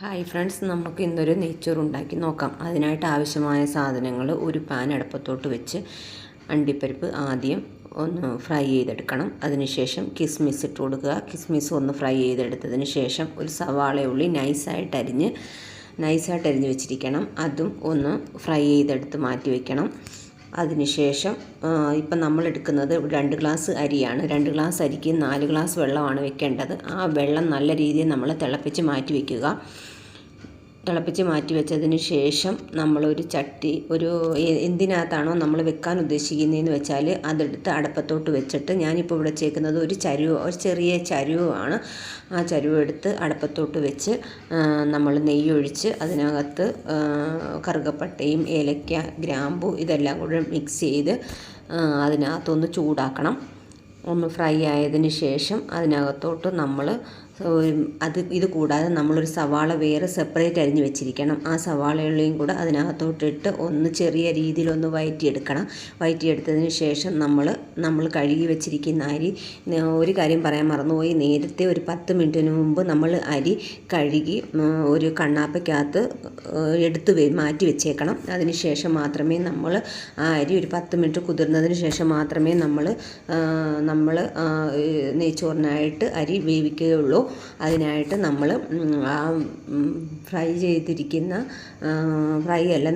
Hi friends, നമുക്ക് ഇന്നൊരു നെയ്ച്ചോറ് ഉണ്ടാക്കി നോക്കാം. അതിനായിട്ട് ആവശ്യമായ സാധനങ്ങൾ: ഒരു പാൻ അടുപ്പത്തോട്ട് വെച്ച് അണ്ടിപ്പരിപ്പ് ആദ്യം ഒന്ന് ഫ്രൈ ചെയ്തെടുക്കണം. അതിനുശേഷം കിസ്മിസ് ഇട്ട് കൊടുക്കുക. കിസ്മിസ് ഒന്ന് ഫ്രൈ ചെയ്തെടുത്തതിന് ശേഷം ഒരു സവാള ഉള്ളി നൈസായിട്ട് അരിഞ്ഞ് വെച്ചിരിക്കണം. അതും ഒന്ന് ഫ്രൈ ചെയ്തെടുത്ത് മാറ്റി വയ്ക്കണം. അതിനുശേഷം ഇപ്പം നമ്മൾ എടുക്കുന്നത് 2 ഗ്ലാസ് അരിയാണ്. 2 ഗ്ലാസ് അരിക്ക് 4 ഗ്ലാസ് വെള്ളമാണ് വെക്കേണ്ടത്. ആ വെള്ളം നല്ല രീതിയിൽ നമ്മൾ തിളപ്പിച്ച് മാറ്റി വയ്ക്കുക. തിളപ്പിച്ച് മാറ്റി വെച്ചതിന് ശേഷം നമ്മളൊരു ചട്ടി എന്തിനകത്താണോ നമ്മൾ വെക്കാൻ ഉദ്ദേശിക്കുന്നതെന്ന് വെച്ചാൽ അതെടുത്ത് അടുപ്പത്തോട്ട് വെച്ചിട്ട്, ഞാനിപ്പോൾ ഇവിടെ ചേക്കുന്നത് ഒരു ചെറിയ ചരുവമാണ്. ആ ചരുവ എടുത്ത് അടുപ്പത്തോട്ട് വെച്ച് നമ്മൾ നെയ്യൊഴിച്ച് അതിനകത്ത് കറുകപ്പട്ടയും ഏലക്ക, ഗ്രാമ്പു ഇതെല്ലാം കൂടെ മിക്സ് ചെയ്ത് അതിനകത്തൊന്ന് ചൂടാക്കണം. ഒന്ന് ഫ്രൈ ആയതിന് ശേഷം അതിനകത്തോട്ട് നമ്മൾ ഇത് കൂടാതെ നമ്മളൊരു സവാള വേറെ സെപ്പറേറ്റ് അരിഞ്ഞ് വെച്ചിരിക്കണം. ആ സവാളയുള്ളയും കൂടെ അതിനകത്തോട്ടിട്ട് ഒന്ന് ചെറിയ രീതിയിലൊന്ന് വഴറ്റിയെടുത്തതിന് ശേഷം നമ്മൾ കഴുകി വെച്ചിരിക്കുന്ന അരി, ഒരു കാര്യം പറയാൻ മറന്നുപോയി, നേരത്തെ ഒരു 10 മിനിറ്റിന് മുമ്പ് നമ്മൾ അരി കഴുകി ഒരു കണ്ണാപ്പയ്ക്കകത്ത് എടുത്ത് മാറ്റി വെച്ചേക്കണം. അതിന് ശേഷം മാത്രമേ നമ്മൾ ആ അരി ഒരു 10 മിനിറ്റ് കുതിർന്നതിന് ശേഷം മാത്രമേ നമ്മൾ നെയ്ച്ചോറിനായിട്ട് അരി വേവിക്കുകയുള്ളൂ. അതിനായിട്ട് നമ്മൾ ആ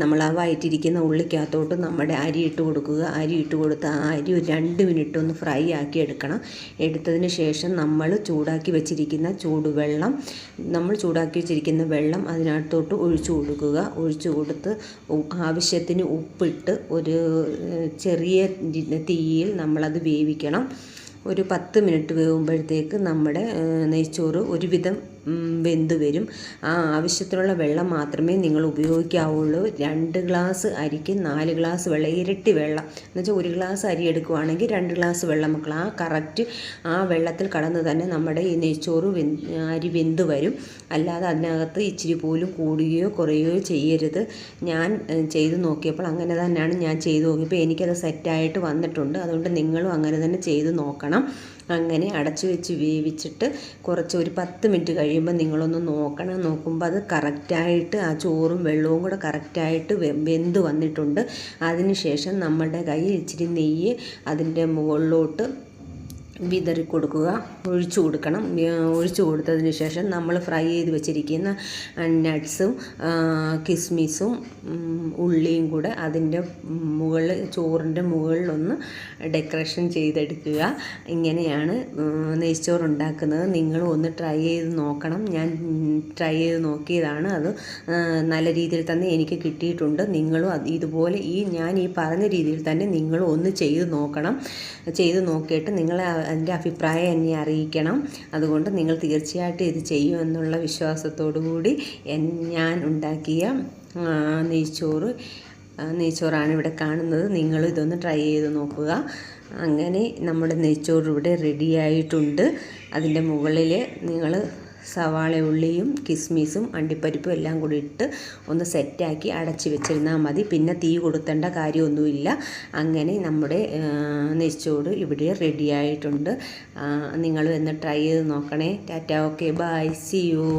നമ്മൾ ആ വഴറ്റിയിരിക്കുന്ന ഉള്ളിക്കകത്തോട്ട് നമ്മുടെ അരി ഇട്ട് കൊടുക്കുക. അരി ഇട്ട് കൊടുത്ത് ആ അരി ഒരു 2 മിനിറ്റ് ഒന്ന് ഫ്രൈ ആക്കി എടുക്കണം. എടുത്തതിന് ശേഷം നമ്മൾ ചൂടാക്കി വെച്ചിരിക്കുന്ന വെള്ളം അതിനകത്തോട്ട് ഒഴിച്ചു കൊടുക്കുക. ഒഴിച്ചു കൊടുത്ത് ആവശ്യത്തിന് ഉപ്പിട്ട് ഒരു ചെറിയ തീയിൽ നമ്മളത് വേവിക്കണം. ഒരു 10 മിനിറ്റ് വേവുമ്പോഴത്തേക്ക് നമ്മുടെ നെയ്ച്ചോറ് ഒരുവിധം വെന്ത് വരും. ആ ആവശ്യത്തിനുള്ള വെള്ളം മാത്രമേ നിങ്ങൾ ഉപയോഗിക്കാവുള്ളൂ. 2 ഗ്ലാസ് അരിക്ക് 4 ഗ്ലാസ് വെള്ളം, ഇരട്ടി വെള്ളം എന്ന് വെച്ചാൽ 1 ഗ്ലാസ് അരി എടുക്കുവാണെങ്കിൽ 2 ഗ്ലാസ് വെള്ളം വെക്കണം. ആ വെള്ളത്തിൽ കടന്ന് തന്നെ നമ്മുടെ ഈ നെയ്ച്ചോറ് അരി വെന്ത് വരും. അല്ലാതെ അതിനകത്ത് ഇച്ചിരി പോലും കൂടുകയോ കുറയുകയോ ചെയ്യരുത്. ഞാൻ ചെയ്ത് നോക്കിയപ്പോൾ അങ്ങനെ തന്നെയാണ് ഞാൻ ചെയ്ത് നോക്കിയപ്പോൾ എനിക്കത് സെറ്റായിട്ട് വന്നിട്ടുണ്ട്. അതുകൊണ്ട് നിങ്ങളും അങ്ങനെ തന്നെ ചെയ്ത് നോക്കണം. അങ്ങനെ അടച്ചു വെച്ച് വേവിച്ചിട്ട് ഒരു 10 മിനിറ്റ് കഴിയുമ്പോൾ നിങ്ങളൊന്ന് നോക്കുമ്പോൾ അത് കറക്റ്റായിട്ട് ആ ചോറും വെള്ളവും കൂടെ കറക്റ്റായിട്ട് വെന്ത് വന്നിട്ടുണ്ട്. അതിന് ശേഷം നമ്മുടെ കയ്യിൽ ഇച്ചിരി നെയ്യ് അതിൻ്റെ മുകളിലോട്ട് വിതറി കൊടുക്കുക, ഒഴിച്ചു കൊടുക്കണം. ഒഴിച്ചു കൊടുത്തതിന് ശേഷം നമ്മൾ ഫ്രൈ ചെയ്ത് വെച്ചിരിക്കുന്ന നട്ട്സും കിസ്മിസും ഉള്ളിയും കൂടെ അതിൻ്റെ ചോറിൻ്റെ മുകളിലൊന്ന് ഡെക്കറേഷൻ ചെയ്തെടുക്കുക. ഇങ്ങനെയാണ് നെയ്ച്ചോറ് ഉണ്ടാക്കുന്നത്. നിങ്ങളും ഒന്ന് ട്രൈ ചെയ്ത് നോക്കണം. ഞാൻ ട്രൈ ചെയ്ത് നോക്കിയതാണ്. അത് നല്ല രീതിയിൽ തന്നെ എനിക്ക് കിട്ടിയിട്ടുണ്ട്. നിങ്ങളും ഇതുപോലെ ഞാൻ ഈ പറഞ്ഞ രീതിയിൽ തന്നെ നിങ്ങളും ഒന്ന് ചെയ്ത് നോക്കണം. ചെയ്ത് നോക്കിയിട്ട് നിങ്ങൾ അതിൻ്റെ അഭിപ്രായം എന്നെ അറിയിക്കണം. അതുകൊണ്ട് നിങ്ങൾ തീർച്ചയായിട്ടും ഇത് ചെയ്യുമെന്നുള്ള വിശ്വാസത്തോടു കൂടി ഞാൻ ഉണ്ടാക്കിയ നെയ്ച്ചോറാണ് ഇവിടെ കാണുന്നത്. നിങ്ങളും ഇതൊന്ന് ട്രൈ ചെയ്ത് നോക്കുക. അങ്ങനെ നമ്മുടെ നെയ്ച്ചോറ് ഇവിടെ റെഡിയായിട്ടുണ്ട്. അതിൻ്റെ മുകളിൽ നിങ്ങൾ സവാള ഉള്ളിയും കിസ്മിസും അണ്ടിപ്പരിപ്പും എല്ലാം കൂടി ഇട്ട് ഒന്ന് സെറ്റാക്കി അടച്ച് വെച്ചിരുന്നാൽ മതി. പിന്നെ തീ കൊടുത്തേണ്ട കാര്യമൊന്നുമില്ല. അങ്ങനെ നമ്മുടെ നെയ്ച്ചോറ് ഇവിടെ റെഡിയായിട്ടുണ്ട്. നിങ്ങളും ഒന്ന് ട്രൈ ചെയ്ത് നോക്കണേ. Ta-ta, okay, bye, see U.